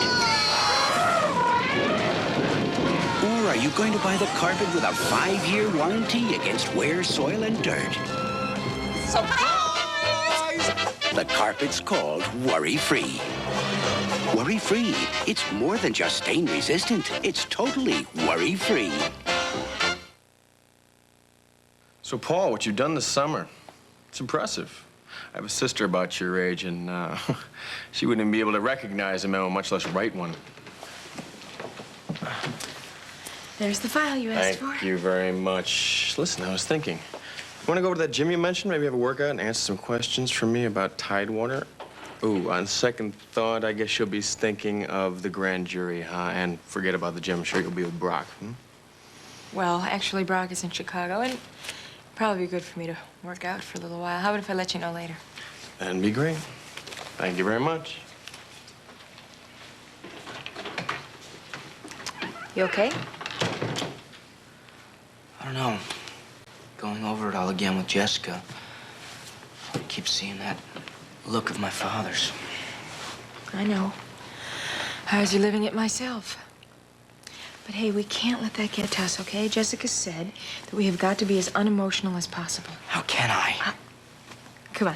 Or are you going to buy the carpet with a 5-year warranty against wear, soil, and dirt? Surprise! The carpet's called Worry-Free. Worry-Free. It's more than just stain-resistant. It's totally worry-free. So, Paul, what you've done this summer, it's impressive. I have a sister about your age, and she wouldn't even be able to recognize a memo, much less write one. There's the file you asked for. Thank you very much. Listen, I was thinking, you want to go over to that gym you mentioned? Maybe have a workout and answer some questions for me about Tidewater? Ooh, on second thought, I guess you'll be thinking of the grand jury, huh? And forget about the gym. I'm sure you'll be with Brock. Well, actually, Brock is in Chicago, and it'd probably be good for me to work out for a little while. How about if I let you know later? That'd be great. Thank you very much. You okay? I don't know. Going over it all again with Jessica, I keep seeing that look of my father's. I know. I was reliving it myself. But hey, we can't let that get to us, okay? Jessica said that we have got to be as unemotional as possible. How can I? Come on.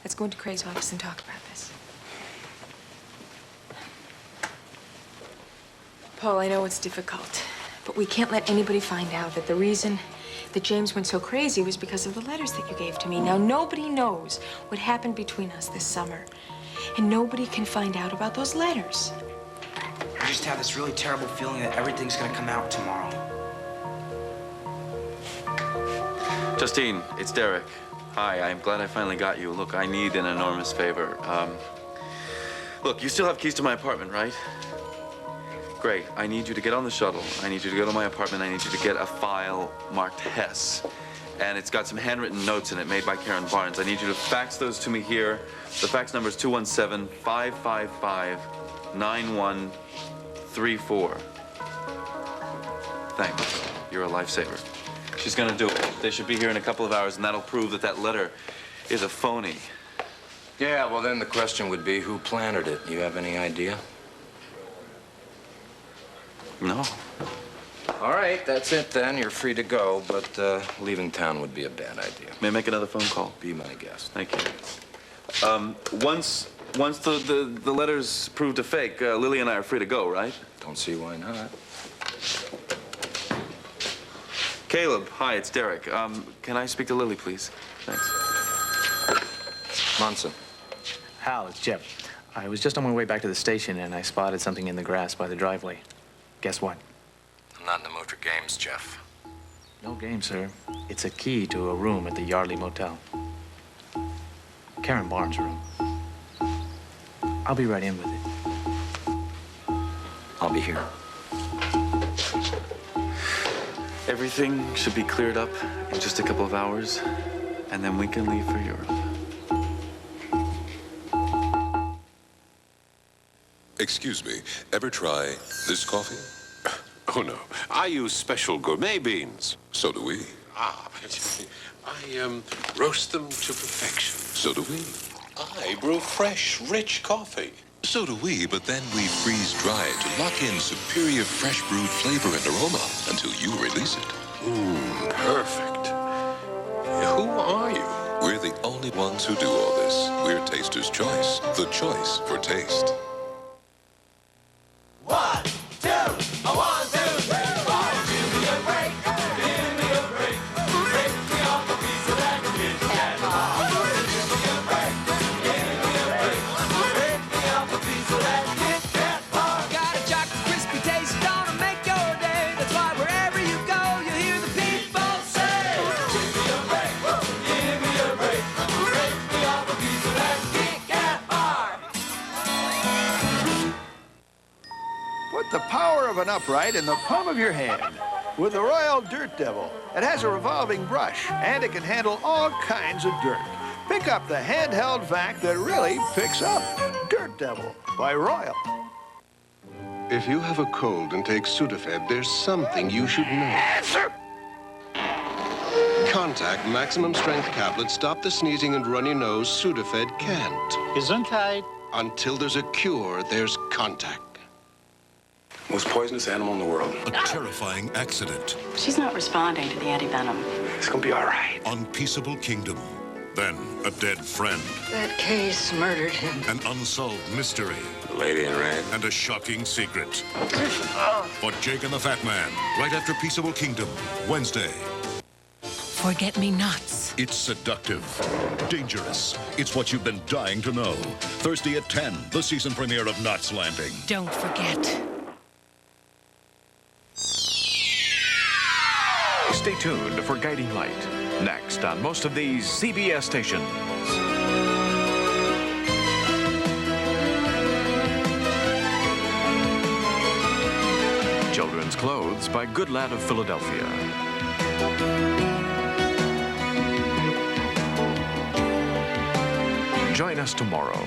Let's go into Craig's office and talk about this. Paul, I know it's difficult, but we can't let anybody find out that the reason that James went so crazy was because of the letters that you gave to me. Now, nobody knows what happened between us this summer, and nobody can find out about those letters. I just have this really terrible feeling that everything's gonna come out tomorrow. Justine, it's Derek. Hi, I'm glad I finally got you. Look, I need an enormous favor. Look, you still have keys to my apartment, right? Great. I need you to get on the shuttle. I need you to go to my apartment. I need you to get a file marked Hess. And it's got some handwritten notes in it made by Karen Barnes. I need you to fax those to me here. The fax number is 217-555-9134. Thanks. You're a lifesaver. She's gonna do it. They should be here in a couple of hours, and that'll prove that that letter is a phony. Yeah, well, then the question would be, who planted it? You have any idea? No. All right, that's it then. You're free to go, but leaving town would be a bad idea. May I make another phone call? Be my guest. Thank you. Once the letter's proved a fake, Lily and I are free to go, right? Don't see why not. Caleb, hi, it's Derek. Can I speak to Lily, please? Thanks. Munson. Hal, it's Jim. I was just on my way back to the station, and I spotted something in the grass by the driveway. Guess what? I'm not in the mood for games, Jeff. No game, sir. It's a key to a room at the Yardley Motel. Karen Barnes' room. I'll be right in with it. I'll be here. Everything should be cleared up in just a couple of hours, and then we can leave for Europe. Excuse me, ever try this coffee? Oh, no. I use special gourmet beans. So do we. Ah, I roast them to perfection. So do we. I brew fresh, rich coffee. So do we, but then we freeze dry to lock in superior fresh brewed flavor and aroma until you release it. Perfect. Who are you? We're the only ones who do all this. We're Taster's Choice, the choice for taste. 1, 2, 1, 2, 3, 4. Give me a break, give me a break. Break me off a piece of that Kit Kat bar. Give me a break, give me a break. Break me off a piece of that Kit Kat bar. Got a chocolate crispy taste, gonna make your day. That's why wherever you go, you hear the people say, Give me a break, give me a break. Break me off a piece of that Kit Kat bar. Put the power of an upright in the palm of your hand with the Royal Dirt Devil. It has a revolving brush, and it can handle all kinds of dirt. Pick up the handheld vac that really picks up. Dirt Devil by Royal. If you have a cold and take Sudafed, there's something you should know. Contact maximum strength tablets. Stop the sneezing and runny nose. Sudafed can't. Gesundheit. Until there's a cure, there's contact. Most poisonous animal in the world. A terrifying accident She's not responding to the antivenom. It's gonna be all right. on Peaceable Kingdom. Then a dead friend, That case murdered him. an unsolved mystery, The lady in red. and a shocking secret. For Jake and the Fat Man, right after Peaceable Kingdom, Wednesday. Forget-me-nots. It's seductive, dangerous. It's what you've been dying to know. Thursday at 10, the season premiere of Knots Landing. Don't forget. Stay tuned for Guiding Light, next on most of these CBS stations. Children's Clothes by Good Lad of Philadelphia. Join us tomorrow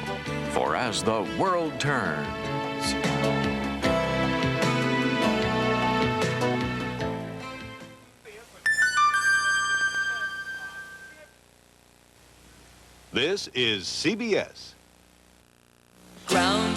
for As the World Turns. This is CBS. Ground